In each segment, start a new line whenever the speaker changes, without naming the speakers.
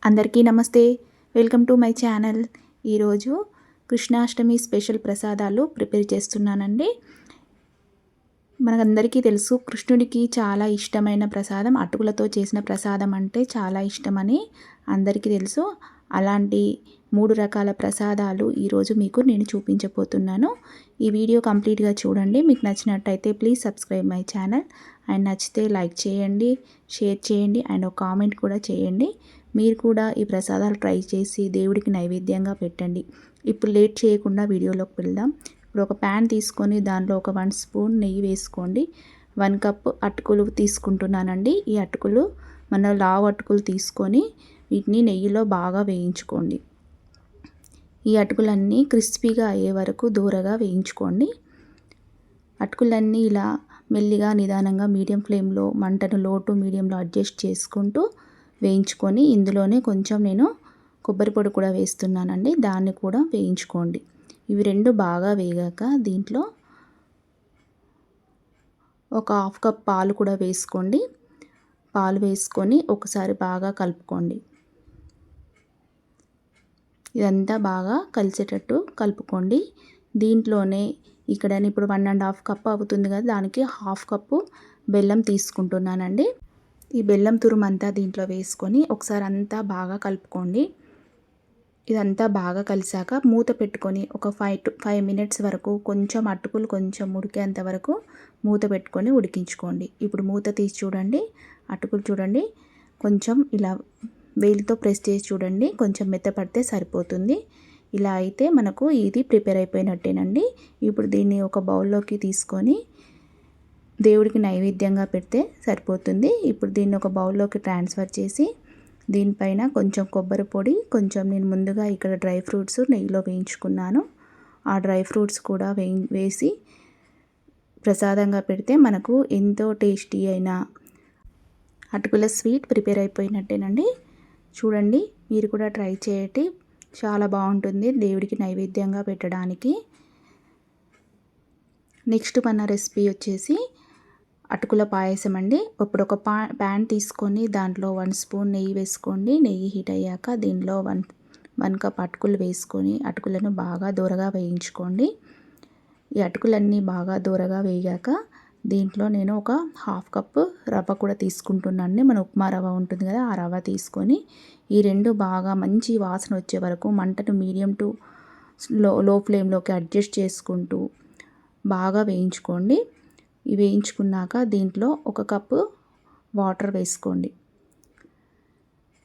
అందరికీ నమస్తే. Welcome to my channel. ఈరోజు కృష్ణాష్టమి స్పెషల్ ప్రసాదాలు ప్రిపేర్ చేస్తున్నానండి. మనకందరికీ తెలుసు, కృష్ణుడికి చాలా ఇష్టమైన ప్రసాదం అటుకులతో చేసిన ప్రసాదం అంటే చాలా ఇష్టమని అందరికీ తెలుసు. అలాంటి 3 రకాల ప్రసాదాలు ఈరోజు మీకు నేను చూపించబోతున్నాను. ఈ వీడియో కంప్లీట్గా చూడండి. మీకు నచ్చినట్టయితే please subscribe my channel and నచ్చితే లైక్ చేయండి, షేర్ చేయండి అండ్ ఒక కామెంట్ కూడా చేయండి. మీరు కూడా ఈ ప్రసాదాలు ట్రై చేసి దేవుడికి నైవేద్యంగా పెట్టండి. ఇప్పుడు లేట్ చేయకుండా వీడియోలోకి వెళ్దాం. ఇప్పుడు ఒక ప్యాన్ తీసుకొని దాంట్లో ఒక 1 స్పూన్ నెయ్యి వేసుకోండి. 1 కప్ అటుకులు తీసుకుంటున్నానండి. ఈ అటుకులు మన లావు అటుకులు తీసుకొని వీటిని నెయ్యిలో బాగా వేయించుకోండి. ఈ అటుకులన్నీ క్రిస్పీగా అయ్యే వరకు దూరగా వేయించుకోండి. అటుకులన్నీ ఇలా మెల్లిగా నిదానంగా మీడియం ఫ్లేమ్లో మంటను లో టు మీడియంలో అడ్జస్ట్ చేసుకుంటూ వేయించుకొని ఇందులోనే కొంచెం నేను కొబ్బరి పొడి కూడా వేస్తున్నానండి. దాన్ని కూడా వేయించుకోండి. ఇవి రెండు బాగా వేగాక దీంట్లో ఒక 1/2 కప్ పాలు కూడా వేసుకోండి. పాలు వేసుకొని ఒకసారి బాగా కలుపుకోండి. ఇదంతా బాగా కలిసేటట్టు కలుపుకోండి. దీంట్లోనే ఇక్కడ నేను ఇప్పుడు 1.5 కప్ అవుతుంది కదా, దానికి 1/2 కప్పు బెల్లం తీసుకుంటున్నానండి. ఈ బెల్లం తురుమంతా దీంట్లో వేసుకొని ఒకసారి అంతా బాగా కలుపుకోండి. ఇదంతా బాగా కలిసాక మూత పెట్టుకొని ఒక 5 మినిట్స్ వరకు కొంచెం అటుకులు కొంచెం ఉడికేంత వరకు మూత పెట్టుకొని ఉడికించుకోండి. ఇప్పుడు మూత తీసి చూడండి. అటుకులు చూడండి, కొంచెం ఇలా వేలితో ప్రెస్ చేసి చూడండి, కొంచెం మెత్తపడితే సరిపోతుంది. ఇలా అయితే మనకు ఇది ప్రిపేర్ అయిపోయినట్టేనండి. ఇప్పుడు దీన్ని ఒక బౌల్లోకి తీసుకొని దేవుడికి నైవేద్యంగా పెడితే సరిపోతుంది. ఇప్పుడు దీన్ని ఒక బౌల్లోకి ట్రాన్స్ఫర్ చేసి దీనిపైన కొంచెం కొబ్బరి పొడి, కొంచెం నేను ముందుగా ఇక్కడ డ్రై ఫ్రూట్స్ నెయ్యిలో వేయించుకున్నాను, ఆ డ్రై ఫ్రూట్స్ కూడా వేసి ప్రసాదంగా పెడితే మనకు ఎంతో టేస్టీ అయిన అటుకుల స్వీట్ ప్రిపేర్ అయిపోయినట్టేనండి. చూడండి, మీరు కూడా ట్రై చేయండి. చాలా బాగుంటుంది దేవుడికి నైవేద్యంగా పెట్టడానికి. నెక్స్ట్ మన రెసిపీ వచ్చేసి అటుకుల పాయసం అండి. ఇప్పుడు ఒక ప్యాన్ తీసుకొని దాంట్లో 1 స్పూన్ నెయ్యి వేసుకోండి. నెయ్యి హీట్ అయ్యాక దీనిలో 1 కప్ అటుకులు వేసుకొని అటుకులను బాగా దూరగా వేయించుకోండి. ఈ అటుకులన్నీ బాగా దూరగా వేగాక దీంట్లో నేను ఒక 1/2 కప్పు రవ్వ కూడా తీసుకుంటున్నాను. మన ఉప్మా రవ్వ ఉంటుంది కదా, ఆ రవ్వ తీసుకొని ఈ రెండు బాగా మంచి వాసన వచ్చే వరకు మంటను మీడియం టు లో ఫ్లేమ్లోకి అడ్జస్ట్ చేసుకుంటూ బాగా వేయించుకోండి. ఇవి వేయించుకున్నాక దీంట్లో 1 కప్పు వాటర్ వేసుకోండి.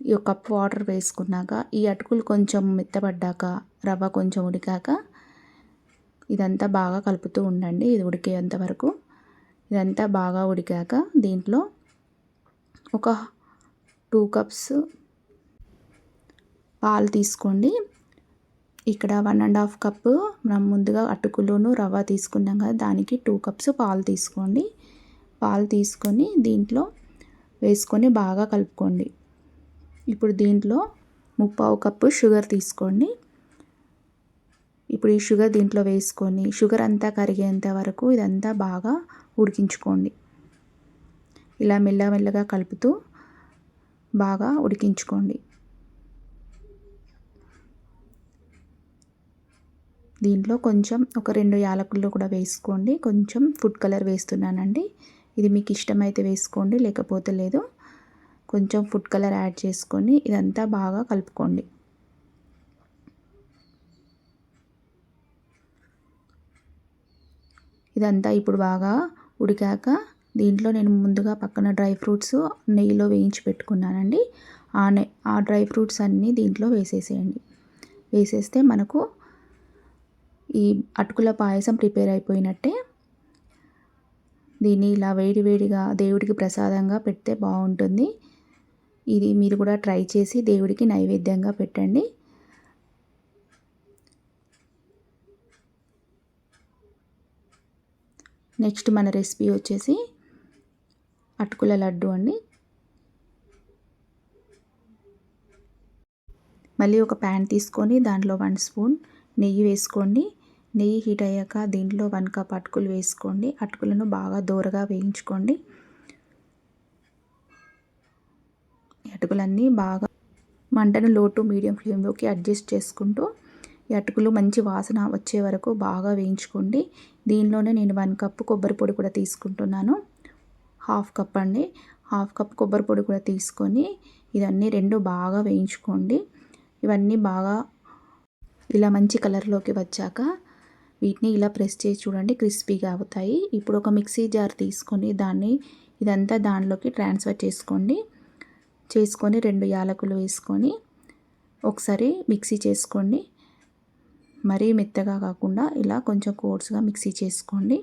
ఈ 1 కప్పు వాటర్ వేసుకున్నాక ఈ అటుకులు కొంచెం మెత్తబడ్డాక రవ్వ కొంచెం ఉడికాక ఇదంతా బాగా కలుపుతూ ఉండండి. ఇది ఉడికేంత వరకు. ఇదంతా బాగా ఉడికాక దీంట్లో ఒక 2 కప్స్ పాలు తీసుకోండి. ఇక్కడ 1.5 కప్పు మనం ముందుగా అటుకులను రవ్వ తీసుకున్నాం కదా, దానికి 2 కప్స్ పాలు తీసుకోండి. పాలు తీసుకొని దీంట్లో వేసుకొని బాగా కలుపుకోండి. ఇప్పుడు దీంట్లో 3/4 కప్పు షుగర్ తీసుకోండి. ఇప్పుడు ఈ షుగర్ దీంట్లో వేసుకొని షుగర్ అంతా కరిగేంత వరకు ఇదంతా బాగా ఉడికించుకోండి. ఇలా మెల్లమెల్లగా కలుపుతూ బాగా ఉడికించుకోండి. దీంట్లో కొంచెం ఒక 2 యాలకులు కూడా వేసుకోండి. కొంచెం ఫుడ్ కలర్ వేస్తున్నానండి. ఇది మీకు ఇష్టమైతే వేసుకోండి, లేకపోతే లేదు. కొంచెం ఫుడ్ కలర్ యాడ్ చేసుకొని ఇదంతా బాగా కలుపుకోండి. ఇదంతా ఇప్పుడు బాగా ఉడికాక దీంట్లో నేను ముందుగా పక్కన డ్రై ఫ్రూట్స్ నెయ్యిలో వేయించి పెట్టుకున్నానండి. ఆ డ్రై ఫ్రూట్స్ అన్నీ దీంట్లో వేసేసేయండి. వేసేస్తే మనకు ఈ అటుకుల పాయసం ప్రిపేర్ అయిపోయినట్టే. దీన్ని ఇలా వేడివేడిగా దేవుడికి ప్రసాదంగా పెడితే బాగుంటుంది. ఇది మీరు కూడా ట్రై చేసి దేవుడికి నైవేద్యంగా పెట్టండి. నెక్స్ట్ మన రెసిపీ వచ్చేసి అటుకుల లడ్డు అండి. మళ్ళీ ఒక ప్యాన్ తీసుకొని దాంట్లో 1 స్పూన్ నెయ్యి వేసుకోండి. నెయ్యి హీట్ అయ్యాక దీంట్లో 1 కప్ అటుకులు వేసుకోండి. అటుకులను బాగా దూరగా వేయించుకోండి. అటుకులన్నీ బాగా మంటను లో టు మీడియం ఫ్లేమ్లోకి అడ్జస్ట్ చేసుకుంటూ ఈ అటుకులు మంచి వాసన వచ్చే వరకు బాగా వేయించుకోండి. దీనిలోనే నేను 1 కప్పు కొబ్బరి పొడి కూడా తీసుకుంటున్నాను. హాఫ్ కప్ అండి. హాఫ్ కప్ కొబ్బరి పొడి కూడా తీసుకొని ఇవన్నీ 2 బాగా వేయించుకోండి. ఇవన్నీ బాగా ఇలా మంచి కలర్లోకి వచ్చాక వీటిని ఇలా ప్రెస్ చేసి చూడండి, క్రిస్పీగా అవుతాయి. ఇప్పుడు ఒక మిక్సీ జార్ తీసుకొని ఇదంతా దానిలోకి ట్రాన్స్ఫర్ చేసుకొని 2 యాలకులు వేసుకొని ఒకసారి మిక్సీ చేసుకోండి. మరీ మెత్తగా కాకుండా ఇలా కొంచెం కోర్స్గా మిక్సీ చేసుకోండి.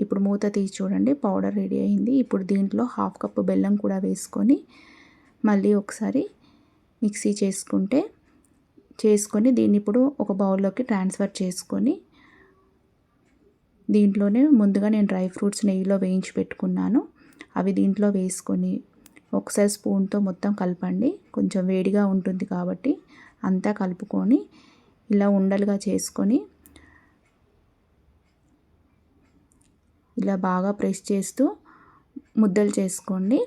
ఇప్పుడు మూత తీసి చూడండి, పౌడర్ రెడీ అయింది. ఇప్పుడు దీంట్లో హాఫ్ కప్పు బెల్లం కూడా వేసుకొని మళ్ళీ ఒకసారి మిక్సీ చేసుకొని దీన్ని ఇప్పుడు ఒక బౌల్లోకి ట్రాన్స్ఫర్ చేసుకొని దీంట్లోనే ముందుగా నేను డ్రై ఫ్రూట్స్ నెయ్యిలో వేయించి పెట్టుకున్నాను. అవి దీంట్లో వేసుకొని ఒకసారి స్పూన్తో మొత్తం కలపండి. కొంచెం వేడిగా ఉంటుంది కాబట్టి అంతా కలుపుకొని ఇలా ఉండలుగా చేసుకొని ఇలా బాగా ప్రెస్ చేస్తూ ముద్దలు చేసుకోండి.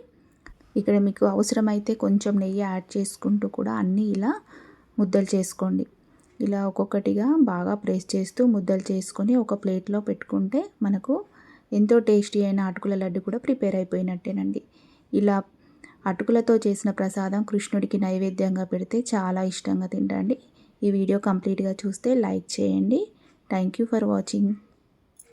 ఇక్కడ మీకు అవసరమైతే కొంచెం నెయ్యి యాడ్ చేసుకుంటూ కూడా అన్నీ ఇలా ముద్దలు చేసుకోండి. ఇలా ఒక్కొక్కటిగా బాగా ప్రెస్ చేస్తూ ముద్దలు చేసుకొని ఒక ప్లేట్లో పెట్టుకుంటే మనకు ఎంతో టేస్టీ అయిన అటుకుల లడ్డు కూడా ప్రిపేర్ అయిపోయినట్టేనండి. ఇలా అటుకులతో చేసిన ప్రసాదం కృష్ణుడికి నైవేద్యంగా పెడితే చాలా ఇష్టంగా తింటాండి. ఈ వీడియో కంప్లీట్గా చూస్తే లైక్ చేయండి. Thank you for watching.